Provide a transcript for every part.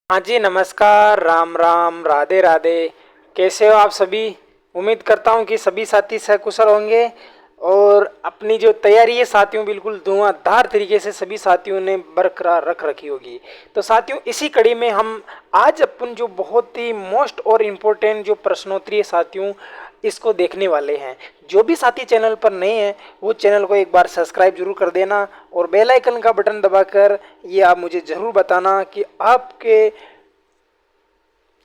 हाँ जी, नमस्कार, राम राम, राधे राधे। कैसे हो आप सभी? उम्मीद करता हूँ कि सभी साथी सकुशल होंगे और अपनी जो तैयारी है साथियों बिल्कुल धुआंधार तरीके से सभी साथियों ने बरकरार रख रखी होगी। तो साथियों इसी कड़ी में हम आज अपन जो बहुत ही मोस्ट और इम्पोर्टेंट जो प्रश्नोत्तरी है साथियों इसको देखने वाले हैं। जो भी साथी चैनल पर नए हैं वो चैनल को एक बार सब्सक्राइब जरूर कर देना और बेल आइकन का बटन दबाकर ये आप मुझे ज़रूर बताना कि आपके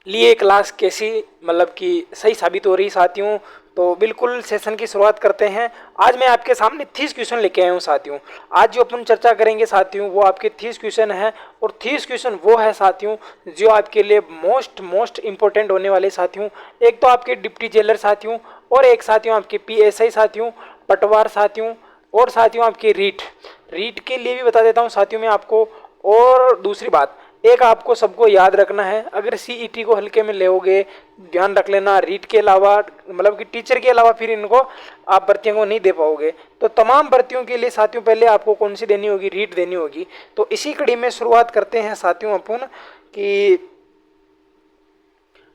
लिए क्लास कैसी मतलब कि सही साबित हो रही साथियों। तो बिल्कुल सेशन की शुरुआत करते हैं। आज मैं आपके सामने 30 क्वेश्चन लेके आया हूँ साथियों। आज जो अपन चर्चा करेंगे साथियों वो आपके 30 क्वेश्चन है और 30 क्वेश्चन वो है साथियों जो आपके लिए मोस्ट इम्पोर्टेंट होने वाले साथियों। एक तो आपके डिप्टी जेलर साथियों और एक साथियों आपके पीएसआई साथियों, पटवार साथियों और साथियों आपके रीट रीट के लिए भी बता देता हूँ साथियों मैं आपको। और दूसरी बात एक आपको सबको याद रखना है, अगर सीईटी को हल्के में लेओगे ध्यान रख लेना रीट के अलावा मतलब कि टीचर के अलावा फिर इनको आप भर्तियों को नहीं दे पाओगे। तो तमाम भर्तियों के लिए साथियों पहले आपको कौन सी देनी होगी? रीट देनी होगी। तो इसी कड़ी में शुरुआत करते हैं साथियों अपन कि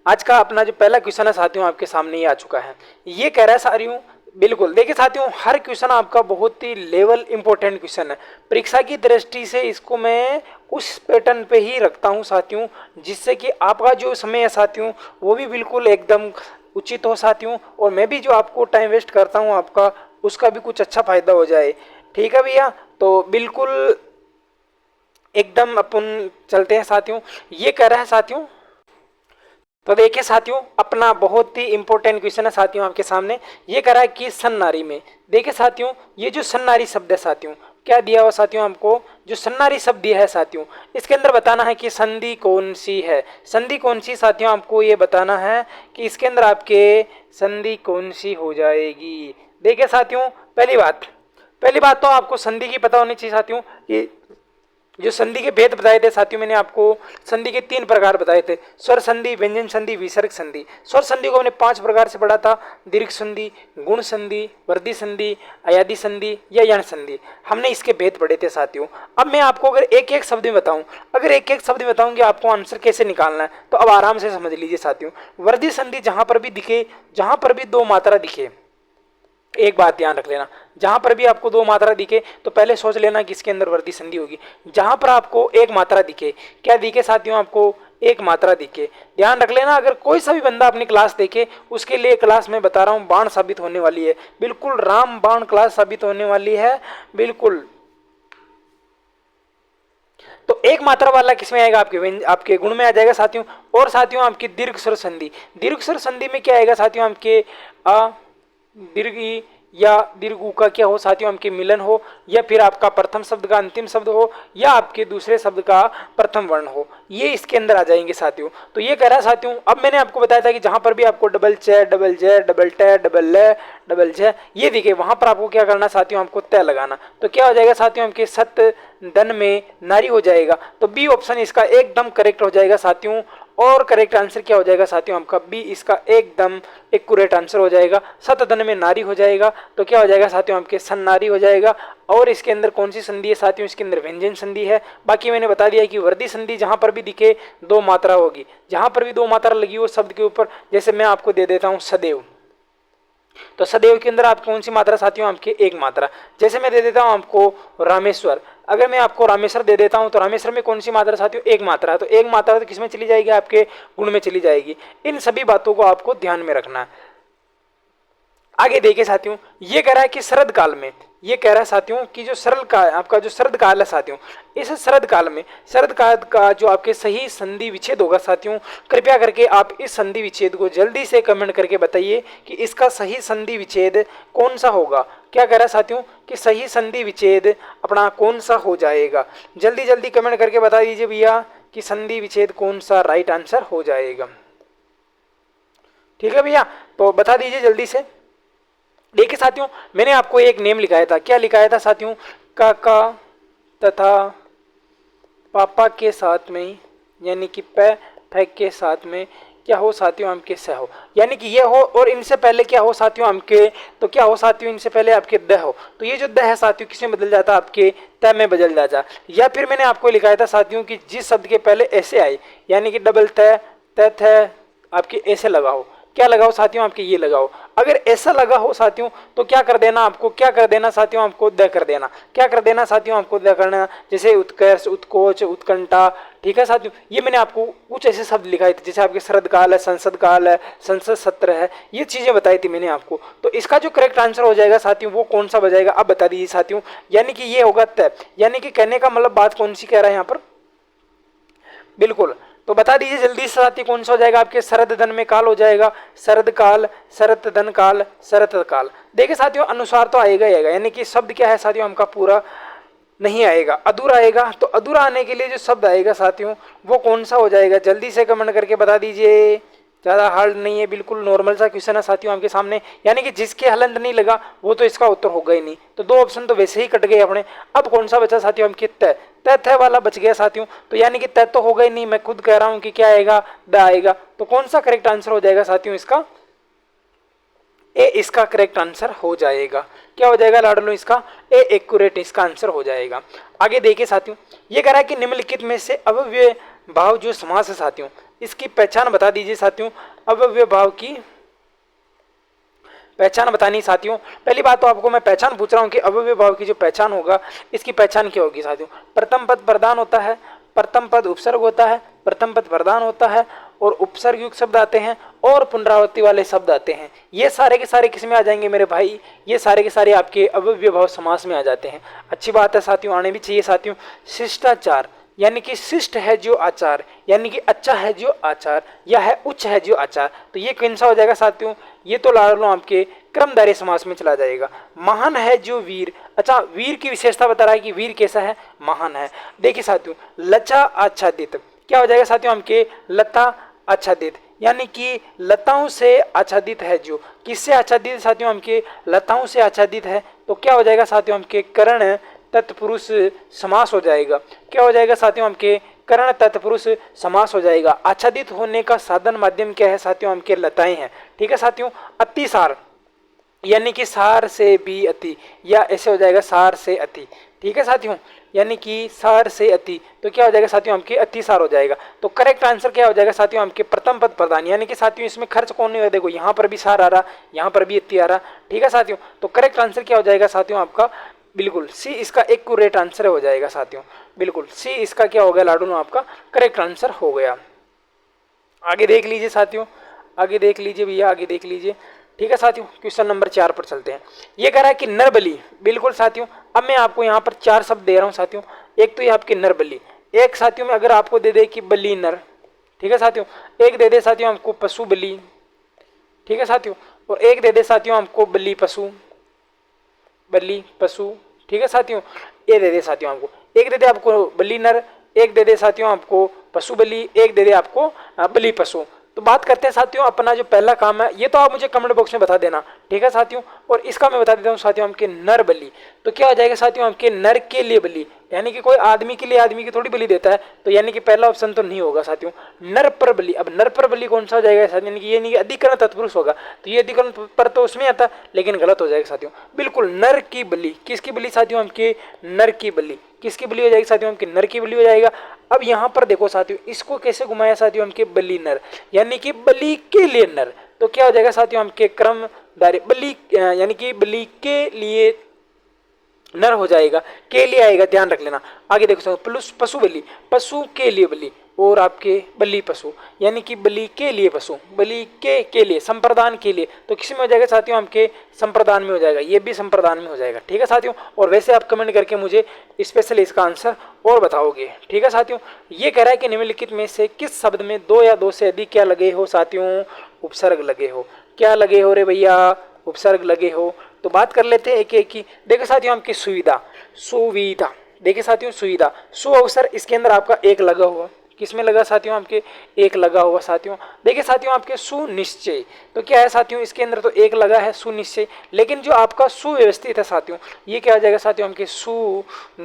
आज का अपना जो पहला क्वेश्चन है साथियों आपके सामने ही आ चुका है। ये कह रहा है साथियों बिल्कुल देखिए साथियों हर क्वेश्चन आपका बहुत ही लेवल इंपॉर्टेंट क्वेश्चन है। परीक्षा की दृष्टि से इसको मैं उस पैटर्न पे ही रखता हूँ साथियों जिससे कि आपका जो समय है साथियों वो भी बिल्कुल एकदम उचित हो साथियों और मैं भी जो आपको टाइम वेस्ट करता हूँ आपका उसका भी कुछ अच्छा फायदा हो जाए। ठीक है भैया, तो बिल्कुल एकदम अपन चलते हैं साथियों। ये कह रहा है साथियों तो देखिए साथियों अपना बहुत ही इंपॉर्टेंट क्वेश्चन है साथियों आपके सामने। ये कह रहा है कि सन्नारी में देखिए साथियों ये जो सन्नारी शब्द है साथियों क्या दिया हुआ साथियों हमको जो सन्नारी शब्द दिया है साथियों इसके अंदर बताना है कि संधि कौन सी है। संधि कौन सी साथियों आपको ये बताना है कि इसके अंदर आपके संधि कौन सी हो जाएगी। देखिए साथियों पहली बात तो आपको संधि की पता होनी चाहिए साथियों कि जो संधि के भेद बताए थे साथियों मैंने आपको संधि के 3 प्रकार बताए थे, स्वर संधि, व्यंजन संधि, विसर्ग संधि। स्वर संधि को हमने 5 प्रकार से पढ़ा था, दीर्घ संधि, गुण संधि, वृद्धि संधि, अयादि संधि या यण संधि। हमने इसके भेद पढ़े थे साथियों। अब मैं आपको अगर एक एक शब्द में बताऊं अगर एक एक शब्द में बताऊं कि आपको आंसर कैसे निकालना है तो अब आराम से समझ लीजिए साथियों। वृद्धि संधि जहां पर भी दिखे, जहां पर भी 2 मात्रा दिखे, एक बात ध्यान रख लेना, जहां पर भी आपको 2 मात्रा दिखे तो पहले सोच लेना कि इसके अंदर वृद्धि संधि होगी। जहां पर आपको एक मात्रा दिखे, क्या दिखे साथियों? आपको एक मात्रा दिखे, ध्यान रख लेना। अगर कोई सा भी बंदा अपनी क्लास देखे उसके लिए क्लास में बता रहा हूं बाण साबित होने वाली है, बिल्कुल राम बाण क्लास साबित होने वाली है बिल्कुल। तो एक मात्रा वाला किसमें आएगा? आपके गुण में आ जाएगा साथियों। और साथियों आपकी दीर्घ स्वर संधि, दीर्घ स्वर संधि में क्या आएगा साथियों? आपके अ दीर्घ ई या दीर्घ ऊ का क्या हो साथियों? आपके मिलन हो या फिर आपका प्रथम शब्द का अंतिम शब्द हो या आपके दूसरे शब्द का प्रथम वर्ण हो, ये इसके अंदर आ जाएंगे साथियों। तो ये कह रहा है साथियों, अब मैंने आपको बताया था कि जहां पर भी आपको डबल चे, डबल जे, डबल टे, डबल ले, डबल जे ये दिखे वहां पर आपको क्या करना साथियों? आपको तय लगाना। तो क्या हो जाएगा साथियों? आपके सत दन में नारी हो जाएगा। तो बी ऑप्शन इसका एकदम करेक्ट हो जाएगा साथियों। और करेक्ट आंसर क्या हो जाएगा साथियों? आपका बी इसका एकदम एक्यूरेट आंसर हो जाएगा। सतधन में नारी हो जाएगा तो क्या हो जाएगा साथियों? आपके सन्नारी हो जाएगा। और इसके अंदर कौन सी संधि है साथियों? इसके अंदर व्यंजन संधि है। बाकी मैंने बता दिया कि वृद्धि संधि जहां पर भी दिखे 2 मात्रा होगी, जहां पर भी 2 मात्रा लगी हो शब्द के ऊपर, जैसे मैं आपको दे देता हूं सदैव, तो सदैव के अंदर आप कौन सी मात्रा साथियों? आपकी एक मात्रा। जैसे मैं दे देता हूं आपको रामेश्वर, अगर मैं आपको रामेश्वर दे देता हूं तो रामेश्वर में कौन सी मात्रा साथियों? एक मात्रा है। तो एक मात्रा तो किसमें चली जाएगी? आपके गुण में चली जाएगी। इन सभी बातों को आपको ध्यान में रखना है। आगे देखिए साथियों, ये कह रहा है कि शरद काल में, ये कह रहा है साथियों कि जो सरल का आपका जो शरद काल है साथियों, इस शरद काल में शरद काल का जो आपके सही संधि विच्छेद होगा साथियों, कृपया करके आप इस संधि विच्छेद को जल्दी से कमेंट करके बताइए कि इसका सही संधि विच्छेद कौन सा होगा। क्या कह रहा है साथियों कि सही संधि विच्छेद अपना कौन सा हो जाएगा? जल्दी जल्दी कमेंट करके बता दीजिए भैया कि संधि विच्छेद कौन सा राइट आंसर हो जाएगा। ठीक है भैया, तो बता दीजिए जल्दी से। देखिए साथियों मैंने आपको एक नेम लिखाया था, क्या लिखाया था साथियों? काका तथा पापा के साथ में यानी कि पै फैक के साथ में क्या हो साथियों आपके स हो, यानी कि ये हो और इनसे पहले क्या हो साथियों आपके, तो क्या हो साथियों इनसे पहले आपके द हो, तो ये जो द है साथियों किसमें बदल जाता है, आपके त में बदल जाता। या फिर मैंने आपको लिखाया था साथियों कि जिस शब्द के पहले ऐसे आए, यानी कि डबल त आपके ऐसे लगाओ, क्या लगाओ साथियों आपके ये लगाओ। अगर ऐसा लगा हो साथियों तो क्या कर देना आपको, क्या कर देना साथियों आपको द कर देना, क्या कर देना साथियों आपको द करना, जैसे उत्कर्ष, उत्कोच, उत्कंठा। ठीक है साथियों, ये मैंने आपको कुछ ऐसे शब्द लिखाए थे, जैसे आपके शरद काल है, संसद काल है, संसद सत्र है, ये चीजें बताई थी मैंने आपको। तो इसका जो करेक्ट आंसर हो जाएगा साथियों वो कौन सा बजाएगा, अब बता दीजिए साथियों। यानी कि ये होगा तय, यानी कि कहने का मतलब बात कौन सी कह रहा है यहाँ पर, बिल्कुल। तो बता दीजिए जल्दी से साथी कौन सा हो जाएगा, आपके शरद धन में काल हो जाएगा, शरद काल, शरद धन काल, शरद काल। देखिए साथियों अनुसार तो आएगा ही आएगा, यानी कि शब्द क्या है साथियों हमका पूरा नहीं आएगा, अधूरा आएगा। तो अधूरा आने के लिए जो शब्द आएगा साथियों वो कौन सा हो जाएगा, जल्दी से कमेंट करके बता दीजिए। ज़्यादा हार्ड नहीं है, बिल्कुल नॉर्मल सा क्वेश्चन है साथियों आपके सामने, यानी कि जिसके हलंत नहीं लगा वो तो इसका उत्तर होगा ही नहीं। तो दो ऑप्शन तो वैसे ही कट गए अपने। अब कौन सा बचा साथियों, हम तय, तय वाला बच गया साथियों। तो यानी कि तय तो होगा ही नहीं, मैं खुद कह रहा हूं कि क्या आएगा, द आएगा। तो कौन सा करेक्ट आंसर हो जाएगा साथियों इसका, ए इसका करेक्ट आंसर हो जाएगा। क्या हो जाएगा लाडलो, इसका ए एक्यूरेट इसका आंसर हो जाएगा। आगे देखिए साथियों, ये कह रहा है कि निम्नलिखित में से अव्यय भाव जो समास है साथियों इसकी पहचान बता दीजिए साथियों। अव्यय भाव की पहचान बतानी साथियों। पहली बात तो आपको मैं पहचान पूछ रहा हूं कि अव्यय भाव की जो पहचान होगा इसकी पहचान क्या होगी साथियों। प्रथम पद प्रधान होता है, प्रथम पद उपसर्ग होता है, प्रथम पद प्रधान होता है और उपसर्ग युक्त शब्द आते हैं और पुनरावृत्ति वाले शब्द आते हैं। ये सारे के सारे किस में आ जाएंगे मेरे भाई, ये सारे के सारे आपके अव्यय भाव समास में आ जाते हैं। अच्छी बात है साथियों, आने भी चाहिए साथियों। शिष्टाचार यानी कि शिष्ट है जो आचार, यानी कि अच्छा है जो आचार, या है उच्च है जो आचार। तो ये कौन सा हो जाएगा साथियों, ये तो ला लो आपके क्रमधारय समास में चला जाएगा। महान है जो वीर, अच्छा वीर की विशेषता बता रहा है कि वीर कैसा है, महान है। देखिए साथियों लता आच्छादित, क्या हो जाएगा साथियों हमके लता आच्छादित, यानी कि लताओं से आच्छादित है जो, किससे आच्छादित है साथियों हमके लताओं से आच्छादित है। तो क्या हो जाएगा साथियों हमके करण तत्पुरुष समास हो जाएगा। क्या हो जाएगा साथियों हमके करण तत्पुरुष समास हो जाएगा। आच्छादित होने का साधन माध्यम क्या है साथियों हमके लताएं हैं। ठीक है साथियों, अतिसार यानी कि सार से भी अति, या ऐसे हो जाएगा सार से अति। ठीक है साथियों, यानी कि सार से अति, तो क्या हो जाएगा साथियों हमके अतिसार हो जाएगा। तो करेक्ट आंसर क्या हो जाएगा साथियों हमके प्रथम पद प्रधान, यानी कि साथियों इसमें खर्च कौन नहीं हो, देखो यहाँ पर भी सार आ रहा, यहाँ पर भी अति आ रहा। ठीक है साथियों, तो करेक्ट आंसर क्या हो जाएगा साथियों आपका, बिल्कुल सी इसका एक्यूरेट आंसर हो जाएगा साथियों। बिल्कुल सी इसका क्या हो गया लाडू आपका करेक्ट आंसर हो गया। आगे देख लीजिए साथियों, आगे देख लीजिए भैया, आगे देख लीजिए। ठीक है साथियों, क्वेश्चन नंबर 4 पर चलते हैं। ये कह रहा है कि नरबली, बिल्कुल साथियों अब मैं आपको यहाँ पर 4 शब्द दे रहा हूँ साथियों। एक तो ये आपकी नरबली, एक साथियों में अगर आपको दे दे कि बली नर, ठीक है साथियों, एक दे दे साथियों हमको पशु बली, ठीक है साथियों, और एक दे दे साथियों हमको बली पशु, बली पशु। ठीक है साथियों, ये दे दे साथियों हमको, एक दे दे आपको बली नर, एक दे दे साथियों आपको पशु बली, एक दे दे आपको बली पशु। तो बात करते हैं साथियों अपना जो पहला काम है, ये तो आप मुझे कमेंट बॉक्स में बता देना। ठीक है साथियों, और इसका मैं बता देता हूँ साथियों हमके नर बलि। तो क्या हो जाएगा साथियों हमके नर के लिए बलि, यानी कि कोई आदमी के लिए आदमी की थोड़ी बलि देता है, तो यानी कि पहला ऑप्शन तो नहीं होगा साथियों। नर पर बलि, अब नर पर बलि कौन सा हो जाएगा साथियों, यानी कि ये नहीं अधिकरण तत्पुरुष होगा, तो ये अधिकरण पर तो उसमें आता, लेकिन गलत हो जाएगा साथियों। बिल्कुल नर की बलि, किसकी बलि साथियों हमके नर की बलि, किसकी बलि हो जाएगी साथियों हमके नर की बलि हो जाएगा। अब यहाँ पर देखो साथियों, इसको कैसे घुमाया साथियों हमके बलि नर, यानी कि बलि के लिए नर। तो क्या हो जाएगा साथियों हमके क्रम दायरे बलि, यानी कि बलि के लिए नर हो जाएगा, के लिए आएगा, ध्यान रख लेना। आगे देखो प्लस पशु बलि, पशु के लिए बलि, और आपके बलि पशु, यानी कि बलि के लिए पशु, बलि के लिए, संप्रदान के लिए। तो किसी में हो जाएगा साथियों हमके संप्रदान में हो जाएगा, ये भी संप्रदान में हो जाएगा। ठीक है साथियों, और वैसे आप कमेंट करके मुझे स्पेशल इसका आंसर और बताओगे। ठीक है साथियों, ये कह रहा है कि निम्नलिखित में से किस शब्द में 2 या 2 से अधिक क्या लगे हो साथियों, उपसर्ग लगे हो। क्या लगे हो रे भैया, उपसर्ग लगे हो। तो बात कर लेते हैं एक एक की। देखो साथियों हमकी सुविधा, सुविधा, देखिए साथियों सुविधा, सु अवसर इसके अंदर आपका एक लगा हुआ, किसमें लगा साथियों आपके एक लगा हुआ साथियों। देखिए साथियों आपके सुनिश्चय, तो क्या है साथियों इसके अंदर तो एक लगा है सुनिश्चय, लेकिन जो आपका सुव्यवस्थित है साथियों, ये क्या हो जाएगा साथियों हमके सु,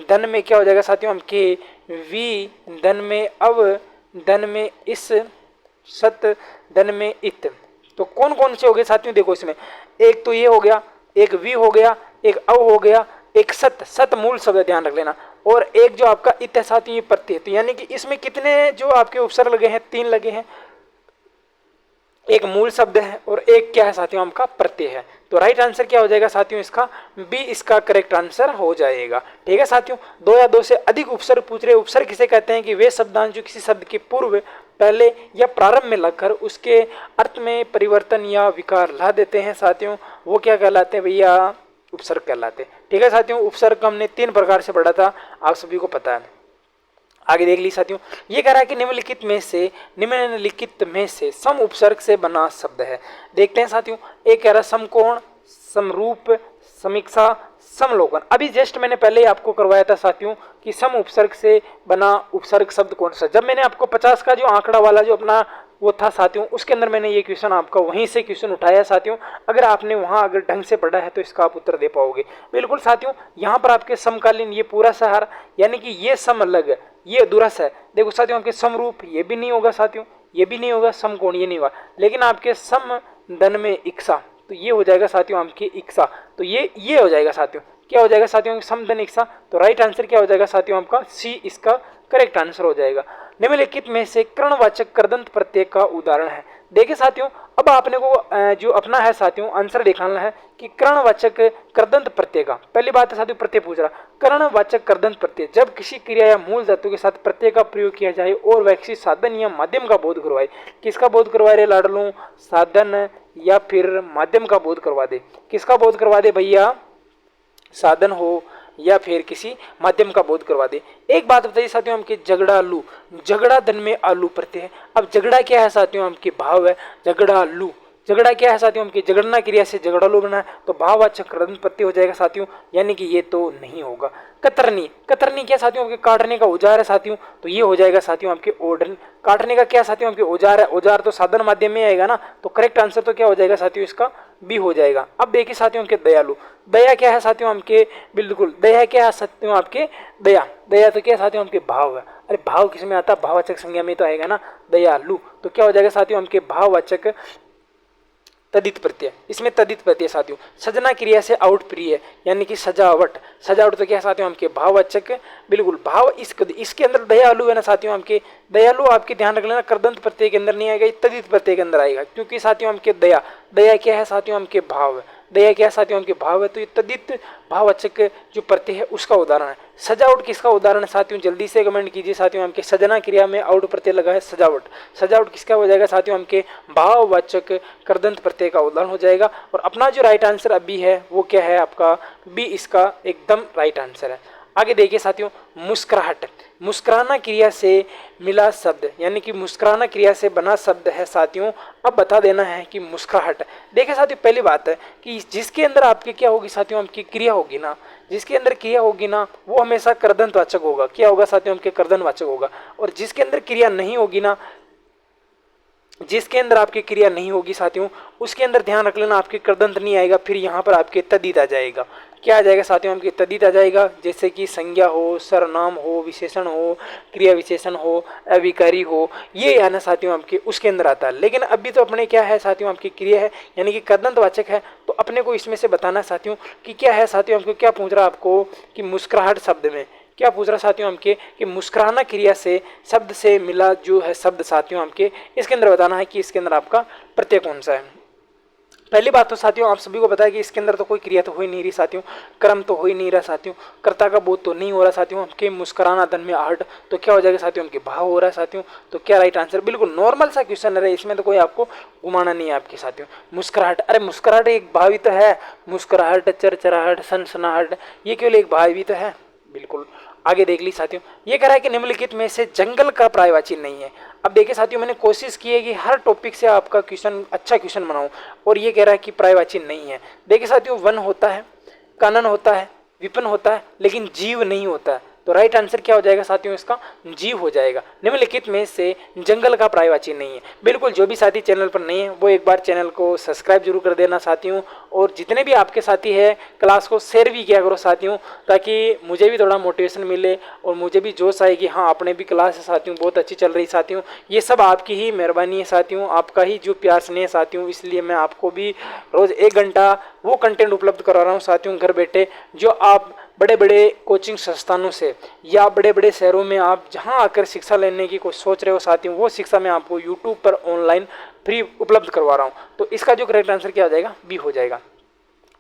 धन में क्या हो जाएगा साथियों हमके वी, धन में अव, धन में इस, सत धन में इत। तो कौन कौन से हो गए साथियों, देखो इसमें एक तो ये हो गया, एक वी हो गया, एक अव हो गया, एक सत, सत मूल शब्द ध्यान रख लेना, और एक जो आपका इत है साथियों ये प्रत्यय। तो यानी कि इसमें कितने जो आपके उपसर्ग लगे हैं, 3 लगे हैं, एक मूल शब्द है और एक क्या है साथियों आपका प्रत्यय है। तो राइट आंसर क्या हो जाएगा साथियों इसका, बी इसका करेक्ट आंसर हो जाएगा। ठीक है साथियों, 2 या 2 से अधिक उपसर्ग पूछ रहे। उपसर्ग किसे कहते हैं कि वे शब्दांश जो किसी शब्द के पूर्व, पहले या प्रारंभ में लगकर उसके अर्थ में परिवर्तन या विकार ला देते हैं साथियों, वो क्या कहलाते हैं भैया, उपसर्ग कहलाते हैं। ठीक है साथियों, उपसर्ग को हमने 3 प्रकार से पढ़ा था, आप सभी को पता है। आगे देख ली साथियों, ये कह रहा है कि निम्नलिखित में से सम उपसर्ग से बना शब्द है। देखते हैं साथियों, एक कह रहा है समकोण, समरूप, समीक्षा, समलोकन। अभी जस्ट मैंने पहले ही आपको करवाया था साथियों कि सम उपसर्ग से बना उपसर्ग शब्द कौन सा। जब मैंने आपको 50 का जो आंकड़ा वाला जो अपना वो था साथियों, उसके अंदर मैंने ये क्वेश्चन आपका वहीं से क्वेश्चन उठाया साथियों। अगर आपने वहां अगर ढंग से पढ़ा है तो इसका आप उत्तर दे पाओगे। बिल्कुल साथियों, यहाँ पर आपके समकालीन ये पूरा सहार, यानी कि ये सम अलग, ये अधूरस है। देखो साथियों, आपके समरूप ये भी नहीं होगा साथियों, ये भी नहीं होगा, समकोण ये नहीं होगा, लेकिन आपके सम दन में इक्सा, तो ये हो जाएगा साथियों आपकी इक्सा। तो ये हो जाएगा साथियों, क्या हो जाएगा साथियों, समदन इक्सा। तो राइट आंसर क्या हो जाएगा साथियों आपका सी इसका करेक्ट आंसर हो जाएगा। निम्नलिखित में से कर्णवाचक कृदंत प्रत्यय का उदाहरण है। देखिए साथियों, अब आपने को जो अपना है साथियों आंसर दिखाना है कि कर्णवाचक कृदंत प्रत्यय का। पहली बात है साथियों, प्रत्यय पूछ रहा, कर्णवाचक कृदंत प्रत्यय जब किसी क्रिया या मूल धातु के साथ प्रत्यय का प्रयोग किया जाए और वह किसी साधन या माध्यम का बोध करवाए। किसका बोध करवा रहे लाडलू, साधन या फिर माध्यम का बोध करवा दे। किसका बोध करवा दे भैया, साधन हो या फिर किसी माध्यम का बोध करवा दे। एक बात बताइए साथियों, हमके झगड़ालू, झगड़ा धन में आलू प्रत्यय है। अब झगड़ा क्या है साथियों, हमके भाव है, झगड़ालू, झगड़ा क्या है साथियों, हमके झगड़ना क्रिया से झगड़ालू बना है, तो भाववाचक कृदंत प्रत्यय हो जाएगा साथियों, यानी कि ये तो नहीं होगा। कतरनी, कतरनी क्या साथियों, आपके काटने का औजार है साथियों, तो ये हो जाएगा साथियों आपके ओडन। काटने का क्या साथियों, आपके औजार है, औजार तो साधन माध्यम में आएगा ना, तो करेक्ट आंसर तो क्या हो जाएगा साथियों इसका बी हो जाएगा। अब देखिए साथियों आपके दयालु, दया क्या है साथियों आपके, बिल्कुल दया क्या है साथियों आपके, दया, दया तो क्या साथियों आपके भाव है। अरे भाव किस में आता है, भाववाचक संज्ञा में तो आएगा ना दयालु। तो क्या हो जाएगा साथियों आपके भाववाचक तदित प्रत्यय, इसमें तदित प्रत्यय साथियों। सजना क्रिया से आउट प्रिय, यानी कि सजावट, सजावट तो क्या साथियों आपके भाववाचक, बिल्कुल भाव, इसके अंदर दयालु है ना साथियों आपके, दयालु आपके ध्यान रख लेना कृदंत प्रत्यय के अंदर नहीं आएगा, तदित प्रत्यय के अंदर आएगा, क्योंकि साथियों आपके दया, दया क्या है साथियों आपके भाव, दया क्या साथियों आपके भाव है, तो ये तदित भाववाचक जो प्रत्यय है उसका उदाहरण है। सजावट किसका उदाहरण है साथियों, जल्दी से कमेंट कीजिए साथियों। हमके सजना क्रिया में आउट प्रत्यय लगा है सजावट, सजावट किसका हो जाएगा साथियों, हमके भाववाचक कृदंत प्रत्यय का उदाहरण हो जाएगा। और अपना जो राइट आंसर अभी है वो क्या है आपका बी इसका एकदम राइट आंसर है। आगे देखिए साथियों, मुस्कुराहट, मुस्कुराना क्रिया से मिला शब्द, यानी कि मुस्कुराना क्रिया से बना शब्द है साथियों। अब बता देना है कि मुस्कुराहट, देखिए साथियों पहली बात है कि जिसके अंदर आपकी क्या होगी साथियों, आपकी क्रिया होगी ना, जिसके अंदर क्रिया होगी ना वो हमेशा कर्दंतवाचक होगा। क्या होगा साथियों, आपके कर्दनवाचक होगा। और जिसके अंदर क्रिया नहीं होगी ना, जिसके अंदर आपकी क्रिया नहीं होगी साथियों उसके अंदर ध्यान रख लेना आपके कृदंत नहीं आएगा, फिर यहाँ पर आपके तद्धित आ जाएगा। क्या आ जाएगा साथियों, आपके तद्धित आ जाएगा, जैसे कि संज्ञा हो, सर्वनाम हो, विशेषण हो, क्रिया विशेषण हो, अविकारी हो, ये आना साथियों आपके उसके अंदर आता है। लेकिन अभी तो अपने क्या है साथियों, आपकी क्रिया है यानी कि कृदंतवाचक है, तो अपने को इसमें से बताना है साथियों कि क्या है साथियों, आपको क्या पूछ रहा है आपको कि मुस्कुराहट शब्द में क्या पूछ रहा साथियों हमके कि मुस्कुराना क्रिया से शब्द से मिला जो है शब्द साथियों हमके इसके अंदर बताना है कि इसके अंदर आपका प्रत्यय कौन सा है। पहली बात तो साथियों आप सभी को पता है कि इसके अंदर तो कोई क्रिया तो हो ही नहीं रही साथियों, क्रम तो हो ही नहीं रहा साथियों, कर्ता का बोध तो नहीं हो रहा साथियों। हमके मुस्कुराना धन में आहट, तो क्या हो जाएगा साथियों, हमके भाव हो रहा है साथियों। तो क्या राइट आंसर, बिल्कुल नॉर्मल सा क्वेश्चन है, इसमें तो कोई आपको घुमाना नहीं है आपके साथियों। मुस्कुराहट, अरे मुस्कुराहट एक भाव ही तो है, मुस्कुराहट, चरचराहट, सनसनाहट, ये केवल एक भाव ही तो है। बिल्कुल आगे देख ली साथियों, ये कह रहा है कि निम्नलिखित में से जंगल का पर्यायवाची नहीं है। अब देखिए साथियों मैंने कोशिश की है कि हर टॉपिक से आपका क्वेश्चन अच्छा क्वेश्चन बनाऊं, और ये कह रहा है कि पर्यायवाची नहीं है। देखिए साथियों वन होता है, कानन होता है, विपिन होता है, लेकिन जीव नहीं होता है। तो राइट आंसर क्या हो जाएगा साथियों, इसका जीव हो जाएगा। निम्नलिखित में से जंगल का पर्यायवाची नहीं है। बिल्कुल, जो भी साथी चैनल पर नहीं है वो एक बार चैनल को सब्सक्राइब जरूर कर देना साथियों, और जितने भी आपके साथी है क्लास को शेयर भी किया करो साथियों, ताकि मुझे भी थोड़ा मोटिवेशन मिले और मुझे भी जोश आए कि हाँ अपने भी क्लास है साथियों बहुत अच्छी चल रही साथियों। ये सब आपकी ही मेहरबानी है साथियों, आपका ही जो प्यार स्नेह है साथियों, इसलिए मैं आपको भी रोज़ 1 घंटा वो कंटेंट उपलब्ध करा रहा हूँ साथियों घर बैठे, जो आप बड़े बड़े कोचिंग संस्थानों से या बड़े बड़े शहरों में आप जहां आकर शिक्षा लेने की कोई सोच रहे हो साथियों, वो शिक्षा मैं आपको यूट्यूब पर ऑनलाइन फ्री उपलब्ध करवा रहा हूं। तो इसका जो करेक्ट आंसर क्या हो जाएगा, बी हो जाएगा।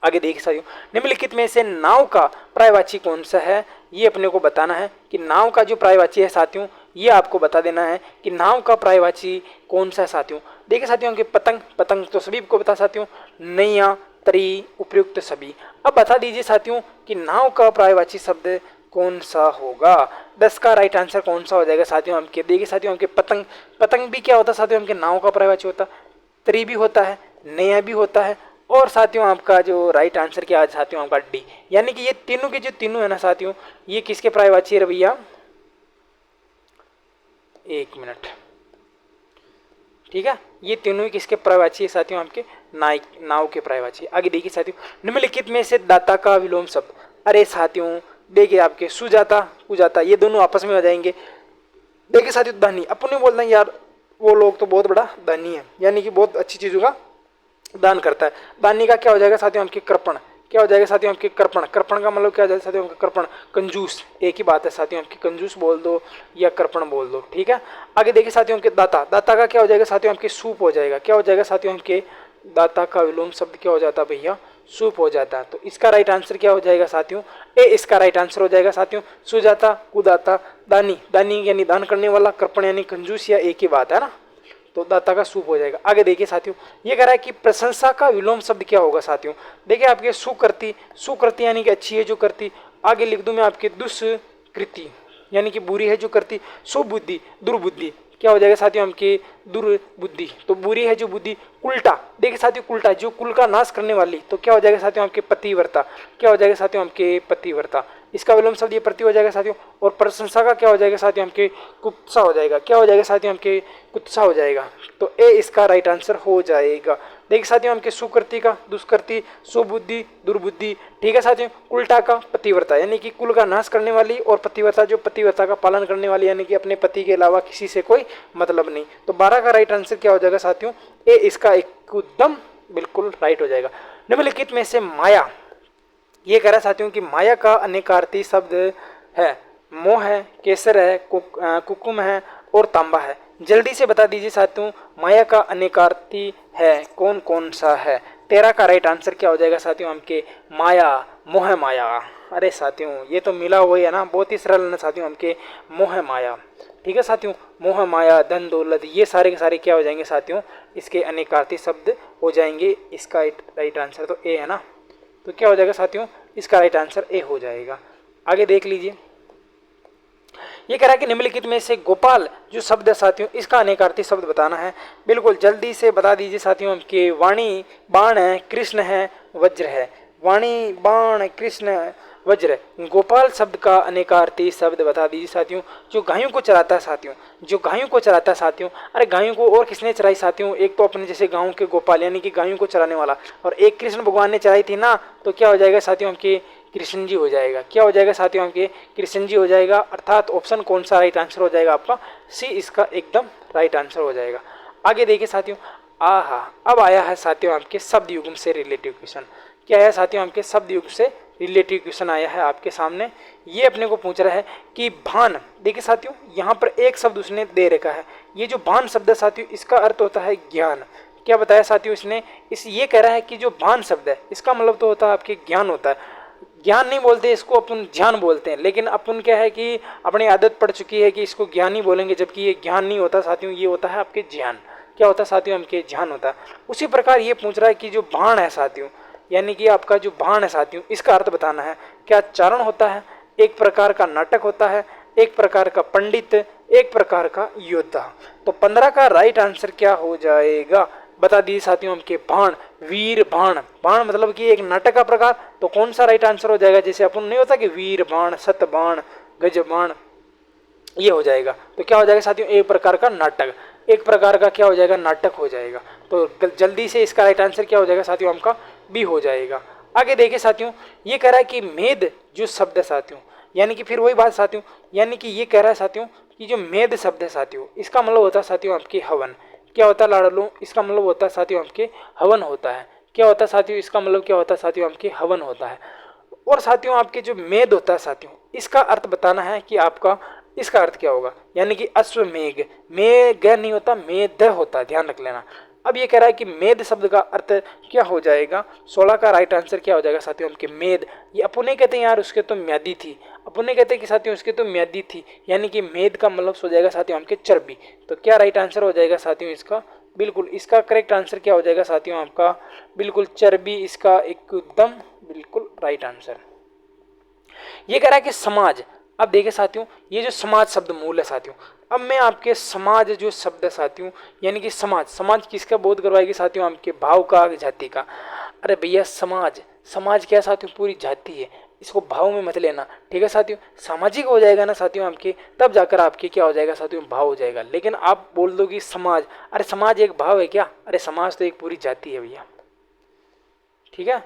आगे देखिए साथियों, निम्नलिखित में से नाव का पर्यायवाची कौन सा है, ये अपने को बताना है कि नाव का जो पर्यायवाची है साथियों, ये आपको बता देना है कि नाव का पर्यायवाची कौन सा है साथियों। देखिए साथियों कि पतंग, पतंग तो सभी को पता साथियों, नैया, तरी, उपयुक्त सभी। अब बता दीजिए साथियों कि नाव का पर्यायवाची शब्द कौन सा होगा। 10 का राइट आंसर कौन सा हो जाएगा साथियों हमके। देखिए साथियों हमके पतंग, पतंग भी क्या होता है साथियों हमके, नाव का पर्यायवाची होता है। तरी भी होता है, नैया भी होता है, और साथियों आपका जो राइट आंसर क्या है साथियों आपका डी, यानी कि ये तीनों के जो तीनों है ना साथियों, ये किसके पर्यायवाची है भैया, 1 मिनट, ठीक है, ये तीनों ही किसके पर्यायवाची है साथियों आपके, नाव के पर्यायवाची। आगे देखिए साथियों, निम्नलिखित में से दाता का विलोम शब्द। अरे साथियों देखिए आपके सुजाता, कुजाता, ये दोनों आपस में हो जाएंगे। देखिए साथियों दानी, अपन बोलते हैं यार वो लोग तो बहुत बड़ा दानी है, यानी कि बहुत अच्छी चीजों का दान करता है। दानी का क्या हो जाएगा साथियों आपके कृपण, क्या हो जाएगा साथियों आपके कृपण, कृपण का मतलब क्या हो जाएगा साथियों आपका कृपण, कंजूस, एक ही बात है साथियों आपकी, कंजूस बोल दो या कृपण बोल दो, ठीक है। आगे देखिए साथियों आपके दाता, दाता का क्या हो जाएगा साथियों आपके सूप हो जाएगा, क्या हो जाएगा साथियों आपके, दाता का विलोम शब्द क्या हो जाता है भैया, सूप हो जाता है। तो इसका राइट आंसर क्या हो जाएगा साथियों, ए इसका राइट आंसर हो जाएगा साथियों। सुजाता, कुदाता, दानी, दानी यानी दान करने वाला, कृपण यानी कंजूस, या एक ही बात है ना, तो दाता का सूप हो जाएगा। आगे देखिए साथियों, ये कह रहा है कि प्रशंसा का विलोम शब्द क्या होगा साथियों। देखिए आपके सुकृति, सुकृति यानी कि अच्छी है जो करती, आगे लिख दूं मैं आपके दुष्कृति यानी कि बुरी है जो करती, सुबुद्धि, दुर्बुद्धि, क्या हो जाएगा साथियों हमके, दुर्बुद्धि, तो बुरी है जो बुद्धि। उल्टा, देखिए साथियों उल्टा जो कुल का नाश करने वाली, तो क्या हो जाएगा साथियों हमके पतिव्रता, क्या हो जाएगा साथियों हमके पतिव्रता, इसका विलोम शब्द ये प्रति हो जाएगा साथियों। और प्रशंसा का क्या हो जाएगा साथियों हमके कुत्सा हो जाएगा, क्या हो जाएगा साथियों हमके कुत्सा हो जाएगा, तो ए इसका राइट आंसर हो जाएगा। देखिए साथियों हमके सुकृति का दुष्कृति, सुबुद्धि, दुर्बुद्धि, ठीक है साथियों। उल्टा का पतिव्रता यानी कि कुल का नाश करने वाली, और पतिव्रता जो पतिव्रता का पालन करने वाली, यानी कि अपने पति के अलावा किसी से कोई मतलब नहीं। तो 12 का राइट आंसर क्या हो जाएगा साथियों, ए इसका एकदम बिल्कुल राइट हो जाएगा। निम्नलिखित में से माया, ये कह रहा है साथियों कि माया का अनेकार्थी शब्द है, मोह है, केसर है, कुकुम है और तांबा है। जल्दी से बता दीजिए साथियों माया का अनेकार्थी है कौन कौन सा है। 13 का राइट आंसर क्या हो जाएगा साथियों हमके, माया, मोह माया। अरे साथियों ये तो मिला हुआ है ना, बहुत ही सरल है साथियों हमके, मोह माया, ठीक है साथियों। मोह माया, धन दौलत, ये सारे के सारे क्या हो जाएंगे साथियों, इसके अनेकार्थी शब्द हो जाएंगे। इसका राइट आंसर तो ए है ना, तो क्या हो जाएगा साथियों, इसका राइट आंसर ए हो जाएगा। आगे देख लीजिए, ये कह रहा है कि निम्नलिखित में से गोपाल जो शब्द है साथियों, इसका अनेकार्थी शब्द बताना है। बिल्कुल जल्दी से बता दीजिए साथियों कि वाणी बाण है, कृष्ण है, वज्र है। वाणी बाण कृष्ण वज्र, गोपाल शब्द का अनेकार्थी शब्द बता दीजिए साथियों। जो गायों को चराता है साथियों, जो गायों को चराता है साथियों, अरे गायों को और किसने चराई साथियों, एक तो अपने जैसे गाँव के गोपाल यानी कि गायों को चराने वाला, और एक कृष्ण भगवान ने चराई थी ना, तो क्या हो जाएगा साथियों हमके कृष्ण जी हो जाएगा। क्या हो जाएगा साथियों हमके कृष्ण जी हो जाएगा, अर्थात ऑप्शन कौन सा राइट आंसर हो जाएगा आपका, सी इसका एकदम राइट आंसर हो जाएगा। आगे देखिए साथियों, आहा अब आया है साथियों आपके शब्द युग्म से रिलेटिव क्वेश्चन। क्या है साथियों हमके शब्द युग्म से रिलेटिव क्वेश्चन आया है आपके सामने। ये अपने को पूछ रहा है कि भान, देखिए साथियों यहाँ पर एक शब्द उसने दे रखा है, ये जो भान शब्द है साथियों इसका अर्थ होता है ज्ञान। क्या बताया साथियों इसने, इस ये कह रहा है कि जो भान शब्द है इसका मतलब तो होता है आपके ज्ञान होता है। ज्ञान नहीं बोलते इसको, अपन ध्यान बोलते हैं, लेकिन अपन क्या है कि अपनी आदत पड़ चुकी है कि इसको ज्ञान ही बोलेंगे, जबकि ये ज्ञान नहीं होता साथियों, ये होता है आपके ज्ञान। क्या होता है साथियों हमके ध्यान होता है। उसी प्रकार ये पूछ रहा है कि जो बाण है साथियों, यानी कि आपका जो बाण है साथियों, इसका अर्थ बताना है। क्या चारण होता है, एक प्रकार का नाटक होता है, एक प्रकार का पंडित, एक प्रकार का योद्धा। तो 15 का राइट आंसर क्या हो जाएगा बता दीजिए साथियों हमके, बाण, वीर बाण। बाण मतलब कि एक नाटक का प्रकार, तो कौन सा राइट आंसर हो जाएगा, जैसे अपन नहीं होता कि वीर बाण, सत बाण, गजबान, ये हो जाएगा। तो क्या हो जाएगा साथियों, एक प्रकार का नाटक, एक प्रकार का क्या हो जाएगा, नाटक हो जाएगा। तो जल्दी से इसका राइट आंसर क्या हो जाएगा साथियों, आपका बी हो जाएगा। आगे देखिए साथियों, ये कह रहा है कि मेद जो शब्द है साथियों, यानी कि फिर वही बात साथियों, यानी कि ये कह रहा है साथियों कि जो मेद शब्द है साथियों, इसका मतलब होता है साथियों आपके हवन। क्या होता है लाडलो, इसका मतलब होता है साथियों आपके हवन होता है। क्या होता है साथियों, इसका मतलब क्या होता है साथियों, आपके हवन होता है। और साथियों आपके जो मेद होता है साथियों, इसका अर्थ बताना है कि आपका इसका अर्थ क्या होगा, यानी कि अश्वमेघ, मेघ नहीं होता, मेध होता है, ध्यान रख लेना। अब ये कह रहा है कि मेद शब्द का अर्थ क्या हो जाएगा, 16 का राइट आंसर क्या हो जाएगा साथियों आपके मेद। ये अपने कहते हैं यार उसके तो म्यादी थी, अपने कहते हैं कि साथियों उसके तो म्यादी थी, यानी कि मेद का मतलब हो जाएगा साथियों आपके चर्बी। तो क्या राइट आंसर हो जाएगा साथियों इसका, बिल्कुल इसका करेक्ट आंसर क्या हो जाएगा साथियों आपका, बिल्कुल चर्बी, इसका एकदम बिल्कुल राइट आंसर। ये कह रहा है कि समाज, अब देखिए साथियों ये जो समाज शब्द मूल है साथियों, अब मैं आपके समाज जो शब्द है साथियों, यानी कि समाज, समाज किसका बोध करवाएगी साथियों, आपके भाव का, जाति का। अरे भैया समाज, समाज क्या साथियों, पूरी जाति है, इसको भाव में मत लेना, ठीक है साथियों। सामाजिक हो जाएगा ना साथियों आपके, तब जाकर आपके क्या हो जाएगा साथियों, भाव हो जाएगा। लेकिन आप बोल दो कि समाज, अरे समाज एक भाव है क्या, अरे समाज तो एक पूरी जाति है भैया, ठीक है,